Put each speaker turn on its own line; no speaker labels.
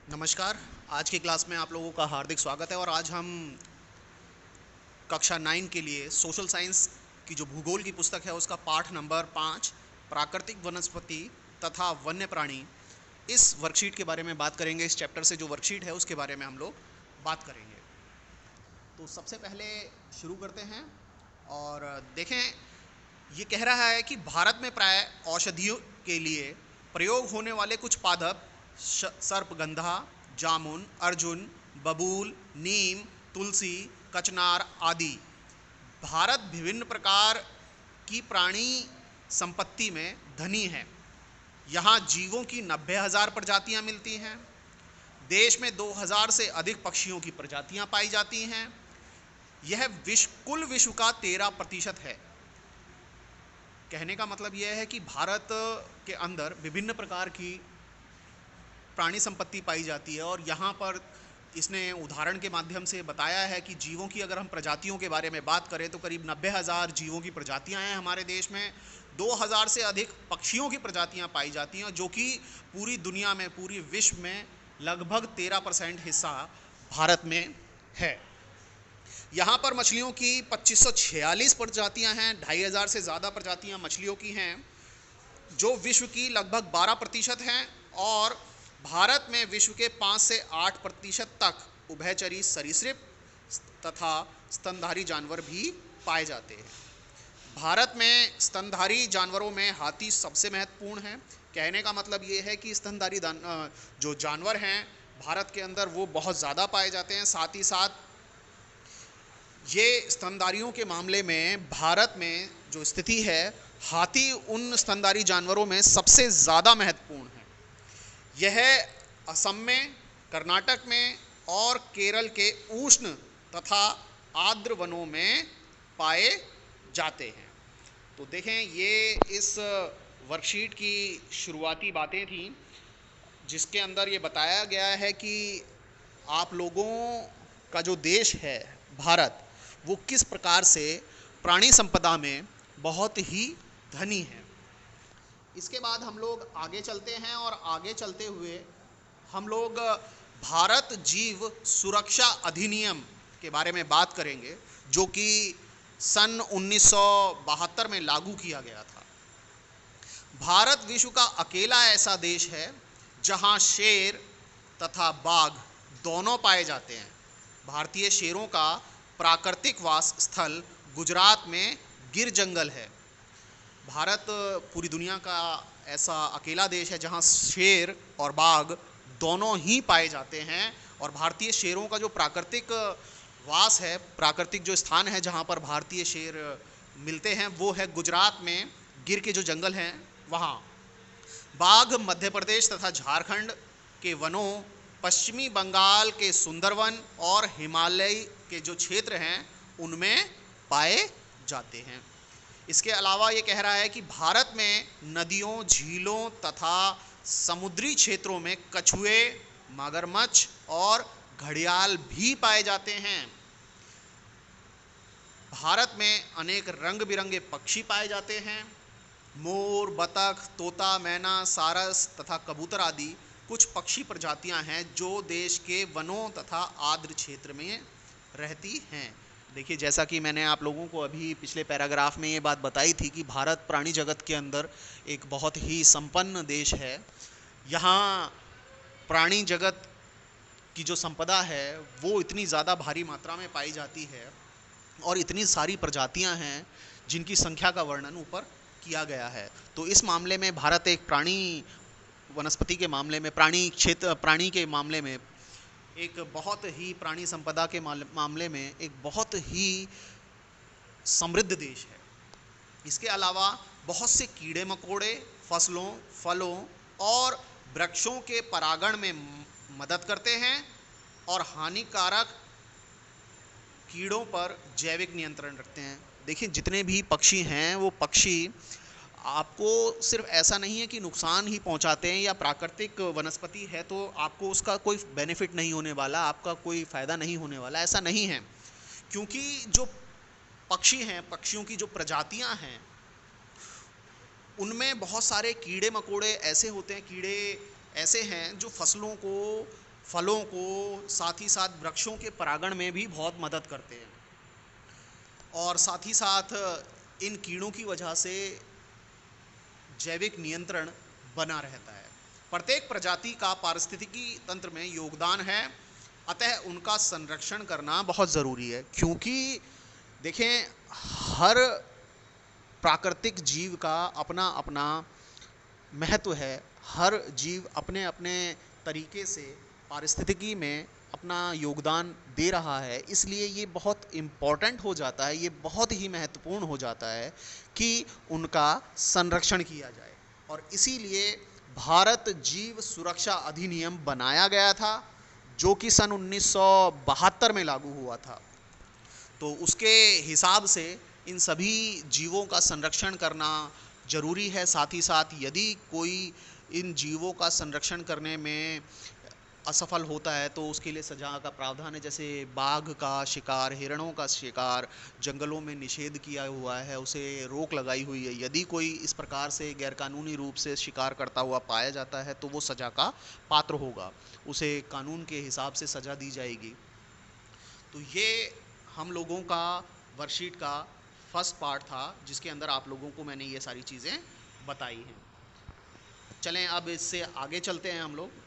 नमस्कार। आज की क्लास में आप लोगों का हार्दिक स्वागत है और आज हम कक्षा 9 के लिए सोशल साइंस की जो भूगोल की पुस्तक है उसका पाठ नंबर 5 प्राकृतिक वनस्पति तथा वन्य प्राणी, इस वर्कशीट के बारे में बात करेंगे। इस चैप्टर से जो वर्कशीट है उसके बारे में हम लोग बात करेंगे। तो सबसे पहले शुरू करते हैं और देखें, ये कह रहा है कि भारत में प्राय औषधियों के लिए प्रयोग होने वाले कुछ पादप सर्पगंधा, जामुन, अर्जुन, बबूल, नीम, तुलसी, कचनार आदि भारत विभिन्न प्रकार की प्राणी संपत्ति में धनी है। यहाँ जीवों की 90,000 प्रजातियाँ मिलती हैं। देश में 2,000 से अधिक पक्षियों की प्रजातियाँ पाई जाती हैं। यह कुल विश्व का 13% है। कहने का मतलब यह है कि भारत के अंदर विभिन्न प्रकार की प्राणी संपत्ति पाई जाती है और यहाँ पर इसने उदाहरण के माध्यम से बताया है कि जीवों की अगर हम प्रजातियों के बारे में बात करें तो करीब 90,000 जीवों की प्रजातियाँ हैं हमारे देश में। 2,000 से अधिक पक्षियों की प्रजातियाँ पाई जाती हैं, जो कि पूरी दुनिया में, पूरी विश्व में लगभग 13% हिस्सा भारत में है। यहाँ पर मछलियों की 2546 प्रजातियाँ हैं। 2,500 से ज़्यादा प्रजातियाँ मछलियों की हैं, जो विश्व की लगभग 12% हैं। और भारत में विश्व के 5 से 8% तक उभयचरी सरीसृप तथा स्तनधारी जानवर भी पाए जाते हैं। भारत में स्तनधारी जानवरों में हाथी सबसे महत्वपूर्ण है। कहने का मतलब ये है कि स्तनधारी जो जानवर हैं भारत के अंदर वो बहुत ज़्यादा पाए जाते हैं। साथ ही साथ ये स्तनधारियों के मामले में भारत में जो स्थिति है, हाथी उन स्तनधारी जानवरों में सबसे ज़्यादा महत्वपूर्ण है। यह असम में, कर्नाटक में और केरल के उष्ण तथा आर्द्र वनों में पाए जाते हैं। तो देखें, ये इस वर्कशीट की शुरुआती बातें थीं, जिसके अंदर ये बताया गया है कि आप लोगों का जो देश है भारत, वो किस प्रकार से प्राणी संपदा में बहुत ही धनी है। इसके बाद हम लोग आगे चलते हैं और आगे चलते हुए हम लोग भारत जीव सुरक्षा अधिनियम के बारे में बात करेंगे, जो कि सन 1972 में लागू किया गया था। भारत विश्व का अकेला ऐसा देश है जहां शेर तथा बाघ दोनों पाए जाते हैं। भारतीय शेरों का प्राकृतिक वास स्थल गुजरात में गिर जंगल है। भारत पूरी दुनिया का ऐसा अकेला देश है जहां शेर और बाघ दोनों ही पाए जाते हैं। और भारतीय शेरों का जो प्राकृतिक वास है, प्राकृतिक जो स्थान है जहां पर भारतीय शेर मिलते हैं, वो है गुजरात में गिर के जो जंगल हैं वहाँ। बाघ मध्य प्रदेश तथा झारखंड के वनों, पश्चिमी बंगाल के सुंदरवन और हिमालय के जो क्षेत्र हैं उनमें पाए जाते हैं। इसके अलावा ये कह रहा है कि भारत में नदियों, झीलों तथा समुद्री क्षेत्रों में कछुए, मगरमच्छ और घड़ियाल भी पाए जाते हैं। भारत में अनेक रंग बिरंगे पक्षी पाए जाते हैं। मोर, बतख, तोता, मैना, सारस तथा कबूतर आदि कुछ पक्षी प्रजातियां हैं जो देश के वनों तथा आर्द्र क्षेत्र में रहती हैं। देखिए, जैसा कि मैंने आप लोगों को अभी पिछले पैराग्राफ में ये बात बताई थी कि भारत प्राणी जगत के अंदर एक बहुत ही संपन्न देश है। यहाँ प्राणी जगत की जो संपदा है वो इतनी ज़्यादा भारी मात्रा में पाई जाती है और इतनी सारी प्रजातियां हैं जिनकी संख्या का वर्णन ऊपर किया गया है। तो इस मामले में भारत एक प्राणी वनस्पति के मामले में, प्राणी के मामले में एक बहुत ही, प्राणी संपदा के मामले में एक बहुत ही समृद्ध देश है। इसके अलावा बहुत से कीड़े मकोड़े फसलों, फलों और वृक्षों के परागण में मदद करते हैं और हानिकारक कीड़ों पर जैविक नियंत्रण रखते हैं। देखिए, जितने भी पक्षी हैं वो पक्षी आपको सिर्फ ऐसा नहीं है कि नुकसान ही पहुंचाते हैं, या प्राकृतिक वनस्पति है तो आपको उसका कोई बेनिफिट नहीं होने वाला, आपका कोई फ़ायदा नहीं होने वाला, ऐसा नहीं है। क्योंकि जो पक्षी हैं, पक्षियों की जो प्रजातियां हैं, उनमें बहुत सारे कीड़े मकोड़े ऐसे होते हैं, कीड़े ऐसे हैं जो फसलों को फलों को, साथ ही साथ वृक्षों के परागण में भी बहुत मदद करते हैं। और साथ ही साथ इन कीड़ों की वजह से जैविक नियंत्रण बना रहता है। प्रत्येक प्रजाति का पारिस्थितिकी तंत्र में योगदान है, अतः उनका संरक्षण करना बहुत ज़रूरी है। क्योंकि देखें, हर प्राकृतिक जीव का अपना अपना महत्व है। हर जीव अपने अपने तरीके से पारिस्थितिकी में अपना योगदान दे रहा है, इसलिए ये बहुत इम्पॉर्टेंट हो जाता है, ये बहुत ही महत्वपूर्ण हो जाता है कि उनका संरक्षण किया जाए। और इसीलिए भारत जीव सुरक्षा अधिनियम बनाया गया था, जो कि सन 1972 में लागू हुआ था। तो उसके हिसाब से इन सभी जीवों का संरक्षण करना जरूरी है। साथ ही साथ यदि कोई इन जीवों का संरक्षण करने में असफल होता है तो उसके लिए सजा का प्रावधान है। जैसे बाघ का शिकार, हिरणों का शिकार जंगलों में निषेध किया हुआ है, उसे रोक लगाई हुई है। यदि कोई इस प्रकार से गैरकानूनी रूप से शिकार करता हुआ पाया जाता है तो वो सजा का पात्र होगा, उसे कानून के हिसाब से सजा दी जाएगी। तो ये हम लोगों का वर्कशीट का फर्स्ट पार्ट था, जिसके अंदर आप लोगों को मैंने ये सारी चीज़ें बताई हैं। चलें अब इससे आगे चलते हैं हम लोग।